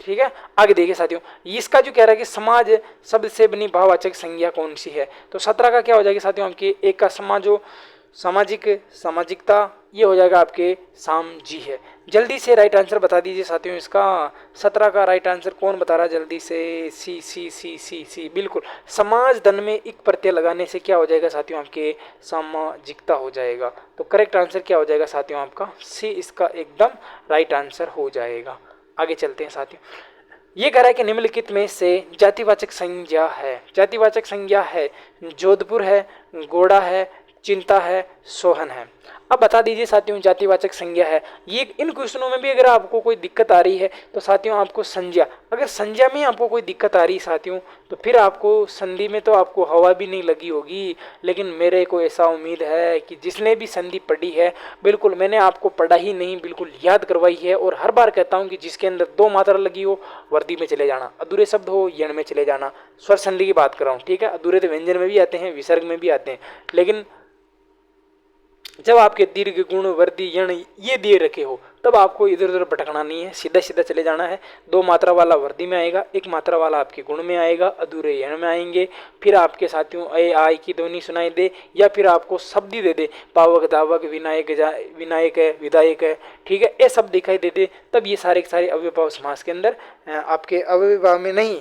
ठीक है। आगे देखिए साथियों, इसका जो कह रहा है कि समाज शब्द से बनी भाववाचक संज्ञा कौन सी है, तो 17 का क्या हो जाएगा साथियों आपके, एक का समाजो, सामाजिक, सामाजिकता, ये हो जाएगा आपके सामजी है। जल्दी से राइट आंसर बता दीजिए साथियों इसका, 17 का राइट आंसर कौन बता रहा है जल्दी से, सी सी सी सी सी, बिल्कुल समाज धन में एक प्रत्यय लगाने से क्या हो जाएगा साथियों आपके, सामाजिकता हो जाएगा। तो करेक्ट आंसर क्या हो जाएगा साथियों आपका सी, इसका एकदम राइट आंसर हो जाएगा। आगे चलते हैं साथियों, ये कह रहा है कि निम्नलिखित में से जातिवाचक संज्ञा है, जातिवाचक संज्ञा है जोधपुर है, गोड़ा है, चिंता है, सोहन है। अब बता दीजिए साथियों जातिवाचक संज्ञा है, ये इन क्वेश्चनों में भी अगर आपको कोई दिक्कत आ रही है तो साथियों आपको संज्ञा, अगर संज्ञा में आपको कोई दिक्कत आ रही है साथियों, तो फिर आपको संधि में तो आपको हवा भी नहीं लगी होगी। लेकिन मेरे को ऐसा उम्मीद है कि जिसने भी संधि पढ़ी है, बिल्कुल मैंने आपको पढ़ा ही नहीं बिल्कुल याद करवाई है। और हर बार कहता हूँ कि जिसके अंदर 2 मात्रा लगी हो वर्दी में चले जाना, अधूरे शब्द हो यण में चले जाना। स्वर संधि की बात कर रहा हूँ, ठीक है, अधूरे तो व्यंजन में भी आते हैं, विसर्ग में भी आते हैं, लेकिन जब आपके दीर्घ गुण वर्दी यण ये दिए रखे हो तब आपको इधर उधर भटकना नहीं है, सीधा सीधा चले जाना है। 2 मात्रा वाला वर्दी में आएगा, 1 मात्रा वाला आपके गुण में आएगा, अधूरे यण में आएंगे। फिर आपके साथियों ए आई की ध्वनि सुनाई दे, या फिर आपको शब्द ही दे दे, पावक दावक विनायक विनायक है, विधायक है, ठीक है, ये सब दिखाई दे दे, तब ये सारे के सारे अव्ययभाव समास के अंदर आपके अव्ययभाव में नहीं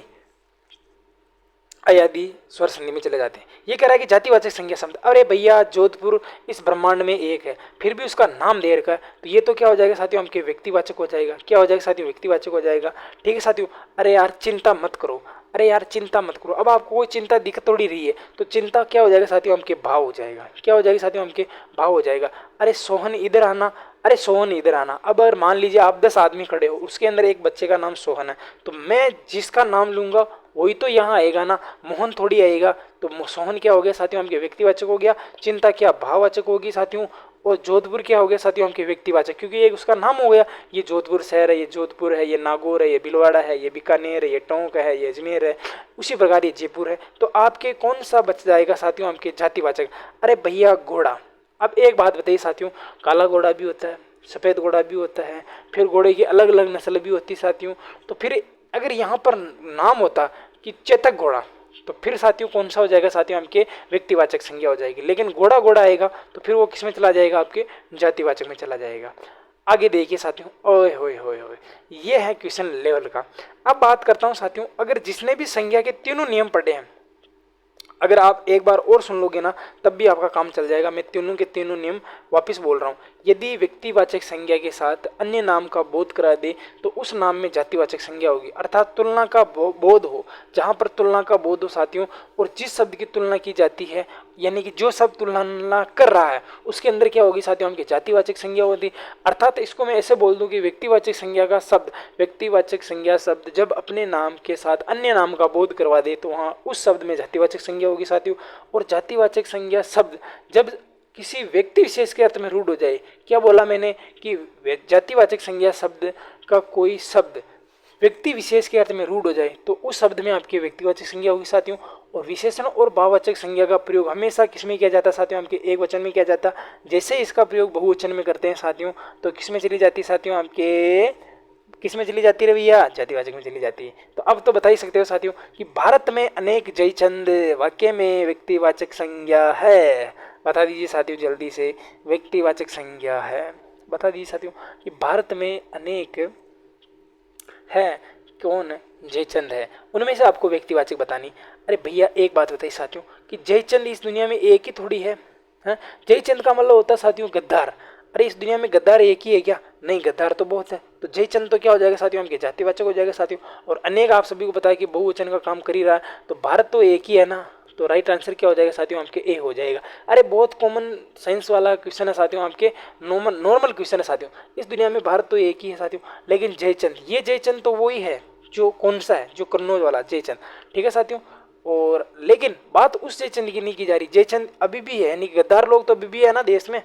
अयादि स्वर संधि में चले जाते हैं। ये कह रहा है कि जातिवाचक संज्ञा शब्द, अरे भैया जोधपुर इस ब्रह्मांड में एक है, फिर भी उसका नाम दे रखा है, तो ये तो क्या हो जाएगा साथियों आपके व्यक्तिवाचक हो जाएगा। क्या हो जाएगा साथियों, व्यक्तिवाचक हो जाएगा, ठीक है साथियों। अरे यार चिंता मत करो, अरे यार चिंता मत करो, अब आपको कोई चिंता दिख थोड़ी रही है, तो चिंता क्या हो जाएगा साथियों आपके भाव हो जाएगा। क्या हो जाएगा साथियों आपके भाव हो जाएगा। अरे सोहन इधर आना, अरे सोहन इधर आना। अब अगर मान लीजिए आप 10 आदमी खड़े हो, उसके अंदर एक बच्चे का नाम सोहन है, तो मैं जिसका नाम लूंगा वही तो यहाँ आएगा ना, मोहन थोड़ी आएगा। तो सोहन क्या हो गया साथियों आपके व्यक्तिवाचक हो गया, चिंता क्या भाववाचक होगी साथियों, और जोधपुर क्या हो गया साथियों आपके व्यक्तिवाचक, क्योंकि ये उसका नाम हो गया। ये जोधपुर शहर है, ये जोधपुर है, ये नागौर है, ये भीलवाड़ा है, ये बीकानेर है, ये टोंक है, ये अजमेर है, उसी प्रकार ये जयपुर है। तो आपके कौन सा बच जाएगा साथियों आपके जातिवाचक। अरे भैया घोड़ा। अब एक बात बताइए साथियों, काला घोड़ा भी होता है, सफ़ेद घोड़ा भी होता है, फिर घोड़े की अलग अलग नस्ल भी होती है साथियों। तो फिर अगर यहाँ पर नाम होता कि चेतक घोड़ा, तो फिर साथियों कौन सा हो जाएगा साथियों आपके व्यक्तिवाचक संज्ञा हो जाएगी। लेकिन घोड़ा घोड़ा आएगा तो फिर वो किस में चला जाएगा, आपके जातिवाचक में चला जाएगा। आगे देखिए साथियों, ओए होए होए होए, ये है क्वेश्चन लेवल का। अब बात करता हूँ साथियों, अगर जिसने भी संज्ञा के तीनों नियम पढ़े हैं, अगर आप एक बार और सुन लोगे ना तब भी आपका काम चल जाएगा। मैं तीनों के तीनों नियम वापस बोल रहा हूँ। यदि व्यक्तिवाचक संज्ञा के साथ अन्य नाम का बोध करा दे तो उस नाम में जातिवाचक संज्ञा होगी, अर्थात तुलना का बोध हो। जहाँ पर तुलना का बोध हो साथियों, और जिस शब्द की तुलना की जाती है, यानी कि जो शब्द तुलना कर रहा है, उसके अंदर क्या होगी साथियों आपकी जातिवाचक संज्ञा होती। अर्थात इसको मैं ऐसे बोल दूं कि व्यक्तिवाचक संज्ञा का शब्द, व्यक्तिवाचक संज्ञा शब्द जब अपने नाम के साथ अन्य नाम का बोध करवा दे तो वहाँ उस शब्द में जातिवाचक संज्ञा होगी साथियों। और जातिवाचक संज्ञा शब्द जब किसी व्यक्ति विशेष के अर्थ में रूढ़ हो जाए, क्या बोला मैंने कि जातिवाचक संज्ञा शब्द का कोई शब्द व्यक्ति विशेष के अर्थ में रूढ़ हो जाए तो उस शब्द में आपकी व्यक्तिवाचक संज्ञा होगी साथियों। और विशेषण और भाववाचक संज्ञा का प्रयोग हमेशा किसमें किया जाता है साथियों, आपके एक वचन में किया जाता। जैसे इसका प्रयोग बहुवचन में करते हैं साथियों तो किसमें चली जाती है साथियों, आपके किसमें चली जाती है भैया, जातिवाचक में चली जाती है। तो अब तो बता ही सकते हो साथियों कि भारत में अनेक जयचंद वाक्य में व्यक्तिवाचक संज्ञा है। बता दीजिए साथियों जल्दी से, व्यक्तिवाचक संज्ञा है, बता दीजिए साथियों कि भारत में अनेक है, कौन, जयचंद है, उनमें से आपको व्यक्तिवाचक बतानी। अरे भैया एक बात बताइए साथियों कि जयचंद इस दुनिया में एक ही थोड़ी है, हैं? जयचंद का मतलब होता है साथियों गद्दार। अरे इस दुनिया में गद्दार एक ही है क्या, नहीं गद्दार तो बहुत है। तो जयचंद तो क्या हो जाएगा साथियों, हमके जातिवाचक हो जाएगा साथियों। और अनेक आप सभी को पता है कि बहुवचन का काम कर ही रहा है, तो भारत तो एक ही है ना, तो राइट आंसर क्या हो जाएगा साथियों, आपके ए हो जाएगा। अरे बहुत कॉमन साइंस वाला क्वेश्चन है साथियों, आपके नॉर्मल क्वेश्चन है साथियों। इस दुनिया में भारत तो एक ही है साथियों, लेकिन जयचंद, ये जयचंद तो वही है जो कौन सा है, जो कन्नौज वाला जयचंद, ठीक है साथियों। और लेकिन बात उस जयचंद की नहीं की जा रही, जयचंद अभी भी है, यानी गद्दार लोग तो अभी भी है ना देश में,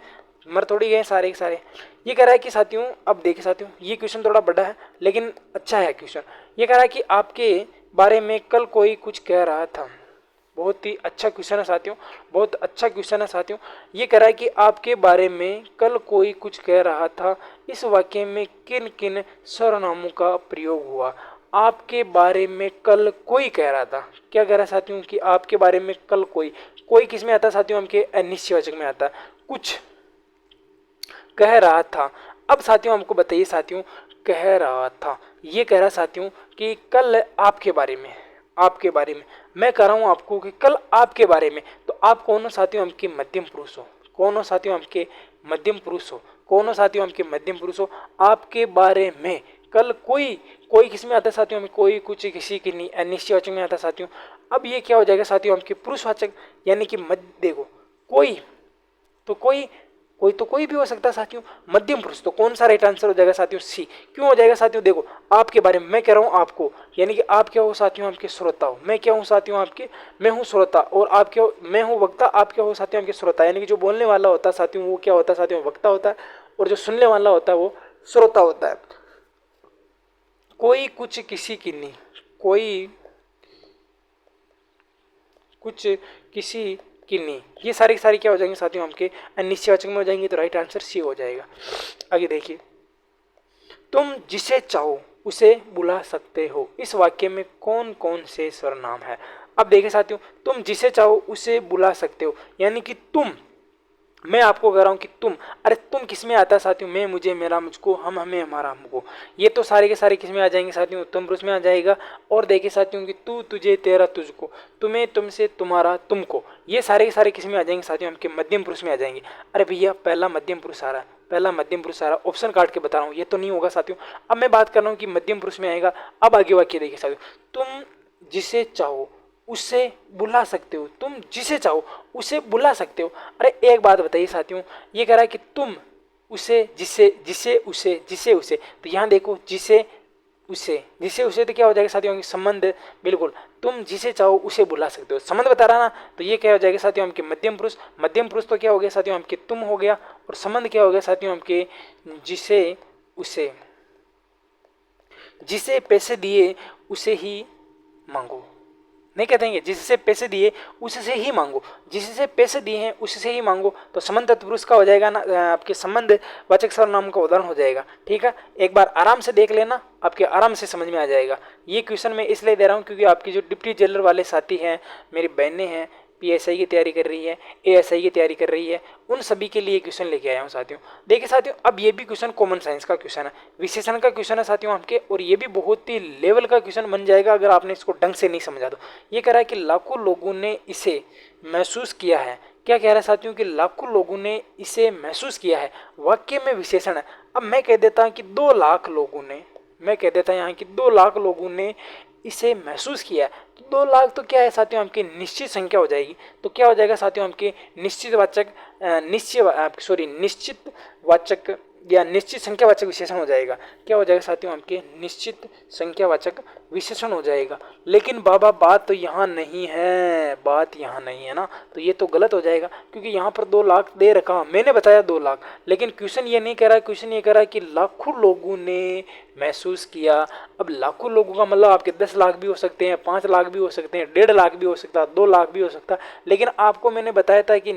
मर थोड़ी गए सारे के सारे। ये कह रहा है कि साथियों, अब देखिए साथियों ये क्वेश्चन थोड़ा बड़ा है लेकिन अच्छा है क्वेश्चन। ये कह रहा है कि आपके बारे में कल कोई कुछ कह रहा था। बहुत ही अच्छा क्वेश्चन है साथियों, बहुत अच्छा क्वेश्चन है साथियों। ये कह रहा है कि आपके बारे में कल कोई कुछ कह रहा था, इस वाक्य में किन किन सर्वनामों का प्रयोग हुआ। आपके बारे में कल कोई कह रहा था, क्या कह रहा है साथियों कि आपके बारे में कल कोई किस में आता है साथियों, हमके अनिश्चयवाचक में आता है, कुछ कह रहा था। अब साथियों हमको बताइए साथियों, कह रहा था, ये कह रहा साथियों कि कल आपके बारे में, आपके बारे में मैं कह रहा हूं आपको कि कल आपके बारे में, तो आप कौन हो साथियों, हमके मध्यम पुरुष हो, कौन हो साथियों, हमके मध्यम पुरुष हो, कौन हो साथियों, हमके मध्यम पुरुष हो। आपके बारे में कल कोई किस में आता है साथियों, हमें कोई कुछ किसी की नहीं, अनिश्चयवाचक में आता है साथियों। अब ये क्या हो जाएगा साथियों, हमके पुरुषवाचक, यानी कि देखो कोई तो कोई भी हो सकता है साथियों, मध्यम पुरुष, तो कौन सा राइट आंसर हो जाएगा साथियों, सी। क्यों हो जाएगा साथियों, देखो आपके बारे में मैं कह रहा हूं आपको, यानी कि आप क्या हो साथियों, आपके श्रोता हो। मैं क्या हूं साथियों, आपके, मैं हूं श्रोता, और आप क्या हो, मैं हूं वक्ता, आप क्या हो साथियों, आपके श्रोता। यानी कि जो बोलने वाला होता है साथियों वो क्या होता है साथियों, वक्ता होता है, और जो सुनने वाला होता है वो श्रोता होता है। कोई कुछ किसी की नहीं, कोई कुछ किसी कि नहीं, ये सारी सारी क्या हो जाएंगे साथियों, हमके अनिश्चयवाचक में हो जाएंगे, तो राइट आंसर सी हो जाएगा। आगे देखिए, तुम जिसे चाहो उसे बुला सकते हो, इस वाक्य में कौन कौन से सर्वनाम है। अब देखिए साथियों, तुम जिसे चाहो उसे बुला सकते हो, यानी कि तुम, मैं आपको कह रहा हूं कि तुम, अरे तुम किस में आता है साथियों, मैं, मुझे, मेरा, मुझको, हम, हमें, हमारा, हमको, ये तो सारे के सारे किस में आ जाएंगे साथियों, उत्तम पुरुष में आ जाएगा। और देखिए साथियों कि तू, तुझे, तेरा, तुझको, तुम्हें, तुमसे, तुम्हारा, तुमको, ये सारे के सारे किस में आ जाएंगे साथियों, हमके मध्यम पुरुष में आ जाएंगे। अरे भैया पहला मध्यम पुरुष आ रहा है, पहला मध्यम पुरुष आ रहा है, ऑप्शन काट के बता रहा हूँ, ये तो नहीं होगा साथियों। अब मैं बात कर रहा हूँ कि मध्यम पुरुष में आएगा। अब आगे वाक्य देखिए साथियों, तुम जिसे चाहो उसे बुला सकते हो, तुम जिसे चाहो उसे बुला सकते हो। अरे एक बात बताइए साथियों, ये कह रहा है कि तुम उसे, जिसे, जिसे उसे, जिसे उसे, तो यहाँ देखो जिसे उसे, जिसे उसे, तो क्या हो जाएगा साथियों, संबंध, बिल्कुल, तुम जिसे चाहो उसे बुला सकते हो, संबंध बता रहा ना, तो ये क्या हो जाएगा साथियों, हमके मध्यम पुरुष। मध्यम पुरुष तो क्या हो गया साथियों, हमके तुम हो गया, और संबंध क्या हो गया साथियों, हमके जिसे उसे, जिसे पैसे दिए उसे ही मांगो, नहीं कहते हैं जिससे पैसे दिए उससे ही मांगो, जिससे पैसे दिए हैं उससे ही मांगो, तो संबंध तत्पुरुष का हो जाएगा ना, आपके संबंध वाचक सर्वनाम का उदाहरण हो जाएगा। ठीक है, एक बार आराम से देख लेना, आपके आराम से समझ में आ जाएगा। ये क्वेश्चन मैं इसलिए दे रहा हूँ क्योंकि आपकी जो डिप्टी जेलर वाले साथी हैं, मेरी बहनें हैं, पीएसआई की तैयारी कर रही है, एएसआई की तैयारी कर रही है, उन सभी के लिए क्वेश्चन लेके आया हूँ साथियों। देखिए साथियों, अब ये भी क्वेश्चन कॉमन साइंस का क्वेश्चन है, विशेषण का क्वेश्चन है साथियों आपके, और ये भी बहुत ही लेवल का क्वेश्चन बन जाएगा अगर आपने इसको ढंग से नहीं समझा तो। ये कह रहा है कि लाखों लोगों ने इसे महसूस किया है, क्या कह रहा है साथियों कि लाखों लोगों ने इसे महसूस किया है, वाक्य में विशेषण है। अब मैं कह देता हूँ कि 2 लाख लोगों ने, मैं कह देता हूँ यहाँ कि 2 लाख लोगों ने इसे महसूस किया है, तो 2 लाख तो क्या है साथियों, आपकी निश्चित संख्या हो जाएगी, तो क्या हो जाएगा साथियों, आपके निश्चित वाचक, निश्चित वाचक या निश्चित संख्यावाचक विशेषण हो जाएगा। क्या हो जाएगा साथियों, आपके निश्चित संख्यावाचक विशेषण हो जाएगा। लेकिन बाबा बात तो यहाँ नहीं है, बात यहाँ नहीं है ना, तो ये तो गलत हो जाएगा, क्योंकि यहाँ पर 2 लाख दे रखा, मैंने बताया 2 लाख, लेकिन क्वेश्चन ये नहीं कह रहा, क्वेश्चन ये कह रहा है कि लाखों लोगों ने महसूस किया। अब लाखों लोगों का मतलब आपके 10 लाख भी हो सकते हैं, 5 लाख भी हो सकते हैं, 1.5 लाख भी हो सकता है, 2 लाख भी हो सकता है, लेकिन आपको मैंने बताया था कि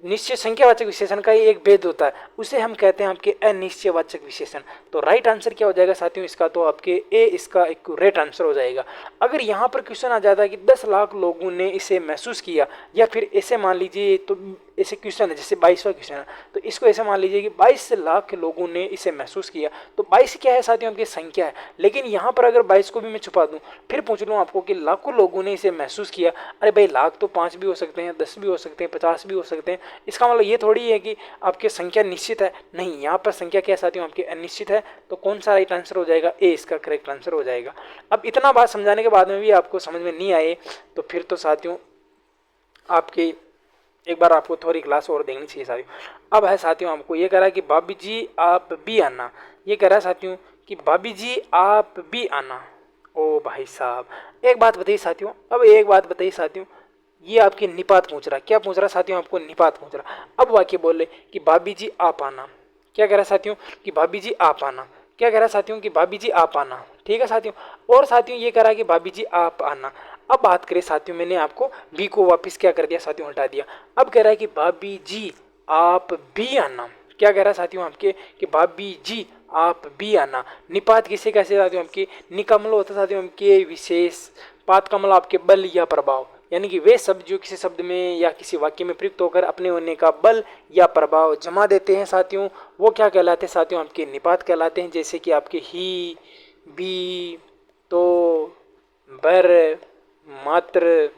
निश्चय संख्यावाचक विशेषण का ही एक भेद होता है, उसे हम कहते हैं आपके अनिश्चयवाचक विशेषण। तो राइट आंसर क्या हो जाएगा साथियों इसका, तो आपके ए इसका एक्यूरेट आंसर हो जाएगा। अगर यहाँ पर क्वेश्चन आ जाता है कि 10 लाख लोगों ने इसे महसूस किया, या फिर ऐसे मान लीजिए, तो ऐसे क्वेश्चन है जैसे 22वां क्वेश्चन है, तो इसको ऐसे मान लीजिए कि 22 लाख लोगों ने इसे महसूस किया, तो 22 क्या है साथियों, आपकी संख्या है। लेकिन यहाँ पर अगर 22 को भी मैं छुपा दूँ, फिर पूछ लूँ आपको कि लाखों लोगों ने इसे महसूस किया, अरे भाई लाख तो 5 भी हो सकते हैं, 10 भी हो सकते हैं, 50 भी हो सकते हैं, इसका मतलब ये थोड़ी है कि आपकी संख्या निश्चित है, नहीं, यहाँ पर संख्या क्या साथियों आपकी अनिश्चित है। तो कौन सा राइट आंसर हो जाएगा, ए इसका करेक्ट आंसर हो जाएगा। अब इतना बात समझाने के बाद में भी आपको समझ में नहीं आए, तो फिर तो साथियों आपकी एक बार आपको थोड़ी क्लास और देखनी चाहिए साथियों। अब है साथियों, आपको ये कह रहा है कि भाभी जी आप भी आना, ये कह रहा है साथियों कि भाभी जी आप भी आना। ओ भाई साहब, एक बात बताइए साथियों, अब एक बात बताइए साथियों, ये आपके निपात पूछ रहा, क्या पूछ रहा साथियों, आपको निपात पूछ रहा। अब वाक्य बोले कि भाभी जी आप आना, क्या कह रहा है साथियों कि भाभी जी आप आना, क्या कह रहा है साथियों कि भाभी जी आप आना, ठीक है साथियों। और साथियों ये कह रहा है कि भाभी जी आप आना। अब बात करें साथियों, मैंने आपको भी को वापस क्या कर दिया साथियों, हटा दिया। अब कह रहा है कि भाभी जी आप भी आना, क्या कह रहा है साथियों आपके कि भाभी जी आप भी आना। निपात किसे कैसे साथियों आपके, निकमल होता है साथियों आपके विशेष, पात कमल आपके बल या प्रभाव, यानी कि वे शब्द जो किसी शब्द में या किसी वाक्य में प्रयुक्त होकर अपने होने का बल या प्रभाव जमा देते हैं साथियों, वो क्या कहलाते हैं साथियों, आपके निपात कहलाते हैं। जैसे कि आपके ही, भी, तो, बर, मात्र,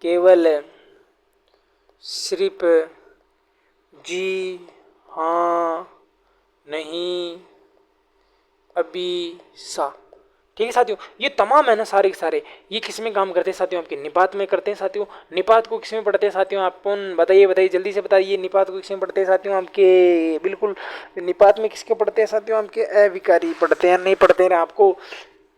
केवल, सिर्फ, जी, हाँ, नहीं, अभी, सा, ठीक है साथियों। ये तमाम है ना सारे के सारे, ये किस में काम करते हैं साथियों, आपके निपात में करते हैं साथियों। निपात को किस में पढ़ते हैं साथियों, आप कौन बताइए, बताइए जल्दी से बताइए, निपात को किस में पढ़ते हैं साथियों आपके, बिल्कुल निपात में किसके पढ़ते हैं साथियों आपके, अविकारी पढ़ते हैं, नहीं पढ़ते हैं आपको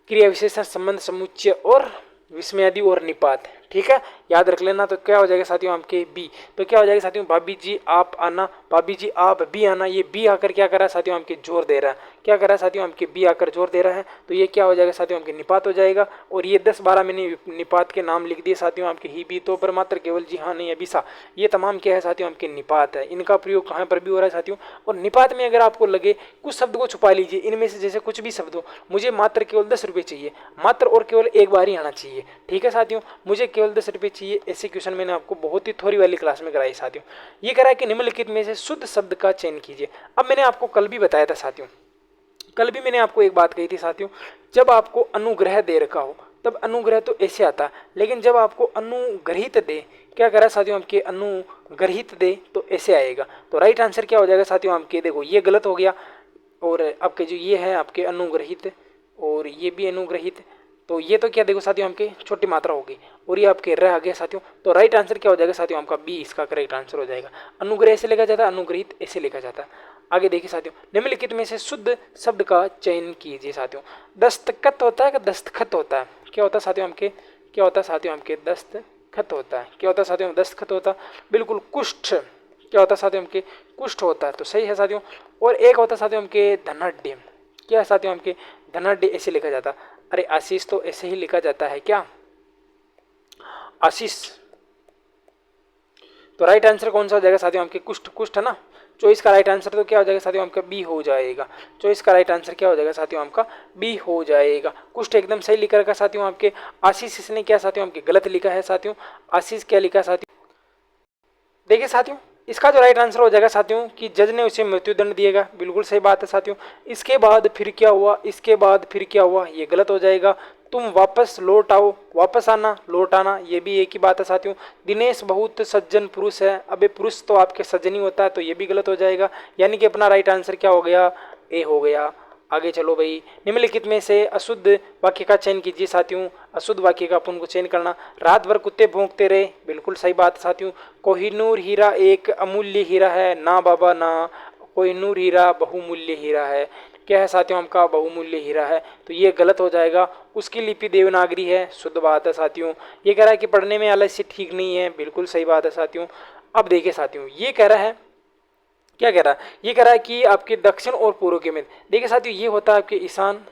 क्रिया विशेषण संबंध समुच्चय और विस्मयादि और निपात, ठीक है, याद रख लेना। तो क्या हो जाएगा साथियों आपके बी, तो क्या हो जाएगा साथियों, भाभी जी आप आना, भाभी जी आप भी आना। ये बी आकर क्या कर रहा है साथियों आपके, जोर दे रहा है, क्या कर रहा है साथियों आपके बी आकर जोर दे रहा है, तो ये क्या हो जाएगा साथियों आपके निपात हो जाएगा। और ये 10-12 मैंने निपात के नाम लिख दिए साथियों आपके, ही, भी, तो, पर, मात्र, केवल, जी, हाँ, नहीं, अभी, सा, ये तमाम क्या है साथियों आपके निपात है। इनका प्रयोग कहाँ पर भी हो रहा है साथियों। और निपात में अगर आपको लगे कुछ शब्द को छुपा लीजिए, इनमें से जैसे कुछ भी शब्द हो, मुझे मात्र केवल 10 रुपये चाहिए, मात्र और केवल एक बार ही आना चाहिए, ठीक है साथियों, मुझे केवल 10 रुपये चाहिए, ऐसे क्वेश्चन मैंने आपको बहुत ही थोड़ी वाली क्लास में कराई साथियों। ये करा है कि निम्नलिखित में से शुद्ध शब्द का चयन कीजिए। अब मैंने आपको कल भी बताया था साथियों, कल भी मैंने आपको एक बात कही थी साथियों, जब आपको अनुग्रह दे रखा हो तब अनुग्रह तो ऐसे आता है, लेकिन जब आपको अनुग्रहित दे, क्या करा साथियों आपके, अनुग्रहित दे तो ऐसे आएगा। तो राइट आंसर क्या हो जाएगा साथियों आपके, देखो ये गलत हो गया, और आपके जो ये है आपके अनुग्रहित, और ये भी अनुग्रहित, तो ये तो क्या देखो साथियों आपके छोटी मात्रा होगी, और ये आपके रह गया साथियों। तो राइट आंसर क्या हो जाएगा साथियों आपका बी इसका करेक्ट आंसर हो जाएगा। अनुग्रह ऐसे लिखा जाता है, अनुग्रहित ऐसे लिखा जाता है। आगे देखिए साथियों, निम्नलिखित में से शुद्ध शब्द का चयन कीजिए साथियों। दस्तखत होता है कि दस्तखत होता है, क्या होता है साथियों आपके, क्या होता है साथियों आपके, दस्तखत होता है, क्या होता है साथियों दस्तखत होता है, बिल्कुल। कुष्ठ, क्या होता है साथियों आपके, कुष्ठ होता है, तो सही है साथियों। और एक होता है साथियों आपके धनाढ्य, क्या है साथियों आपके, धनाढ्य ऐसे लिखा जाता है। अरे आशीष तो ऐसे ही लिखा जाता है क्या, आशीष। तो राइट आंसर कौन सा हो जाएगा साथियों आपके, कुष्ठ, कुष्ठ है ना। चॉइस का राइट आंसर तो क्या हो जाएगा साथियों आपका बी हो जाएगा। चॉइस का राइट आंसर क्या हो जाएगा साथियों आपका बी हो जाएगा। कुष्ठ एकदम सही लिखा रखा साथियों आपके। आशीष इसने क्या साथियों आपके गलत लिखा है साथियों, आशीष क्या लिखा साथियों, देखिए साथियों इसका जो राइट आंसर हो जाएगा साथियों कि जज ने उसे मृत्युदंड दिएगा, बिल्कुल सही बात है साथियों। इसके बाद फिर क्या हुआ, इसके बाद फिर क्या हुआ, ये गलत हो जाएगा। तुम वापस लौट आओ, वापस आना, लौट आना, ये भी एक ही बात है साथियों। दिनेश बहुत सज्जन पुरुष है, अबे पुरुष तो आपके सज्जन ही होता है, तो ये भी गलत हो जाएगा। यानी कि अपना राइट आंसर क्या हो गया, ए हो गया। आगे चलो भाई। निम्नलिखित में से अशुद्ध वाक्य का चयन कीजिए साथियों। अशुद्ध वाक्य का अपन को चयन करना। रात भर कुत्ते भौंकते रहे, बिल्कुल सही बात है साथियों। कोहिनूर हीरा एक अमूल्य हीरा है, ना बाबा ना, कोहिनूर हीरा बहुमूल्य हीरा है। क्या है साथियों, आपका बहुमूल्य हीरा है, तो ये गलत हो जाएगा। उसकी लिपि देवनागरी है, शुद्ध बात है साथियों। ये कह रहा है कि पढ़ने में आलस्य ठीक नहीं है, बिल्कुल सही बात है साथियों। अब देखिए साथियों, ये कह रहा है, क्या कह रहा है, ये कह रहा है कि आपके दक्षिण और पूर्व के मध्य। देखिए साथियों, ये होता है आपके ईशान,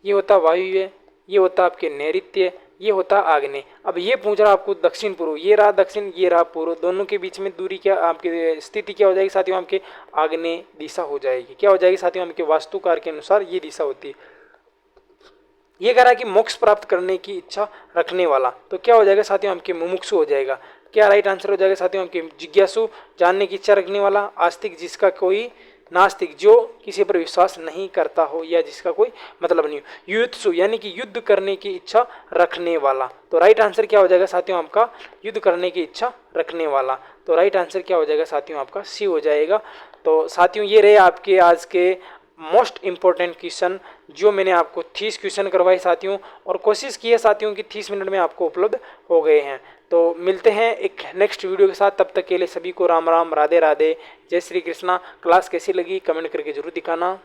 ये होता वायव्य, ये होता आपके नैऋत्य, ये होता आग्नेय। अब ये पूछ रहा आपको दक्षिण पूर्व, ये रहा दक्षिण, ये रहा पूर्व, दोनों के बीच में दूरी क्या, आपकी स्थिति क्या हो जाएगी साथियों, आपके आग्नेय दिशा हो जाएगी। क्या हो जाएगी साथियों, आपके वास्तुकार के अनुसार ये दिशा होती है। ये कह रहा है कि मोक्ष प्राप्त करने की इच्छा रखने वाला, तो क्या हो जाएगा साथियों, आपके मुमुक्षु हो जाएगा। क्या राइट आंसर हो जाएगा साथियों, आपके जिज्ञासु, जानने की इच्छा रखने वाला। आस्तिक, जिसका कोई, नास्तिक, जो किसी पर विश्वास नहीं करता हो या जिसका कोई मतलब नहीं हो। युत्सु यानी कि युद्ध करने की इच्छा रखने वाला, तो राइट आंसर क्या हो जाएगा साथियों, आपका युद्ध करने की इच्छा रखने वाला। तो राइट आंसर क्या हो जाएगा साथियों, आपका सी हो जाएगा। तो साथियों, ये रहे आपके आज के मोस्ट इम्पोर्टेंट क्वेश्चन जो मैंने आपको 30 क्वेश्चन करवाए साथियों, और कोशिश की है साथियों कि 30 मिनट में आपको उपलब्ध हो गए हैं। तो मिलते हैं एक नेक्स्ट वीडियो के साथ, तब तक के लिए सभी को राम राम, राधे राधे, जय श्री कृष्णा। क्लास कैसी लगी कमेंट करके जरूर दिखाना।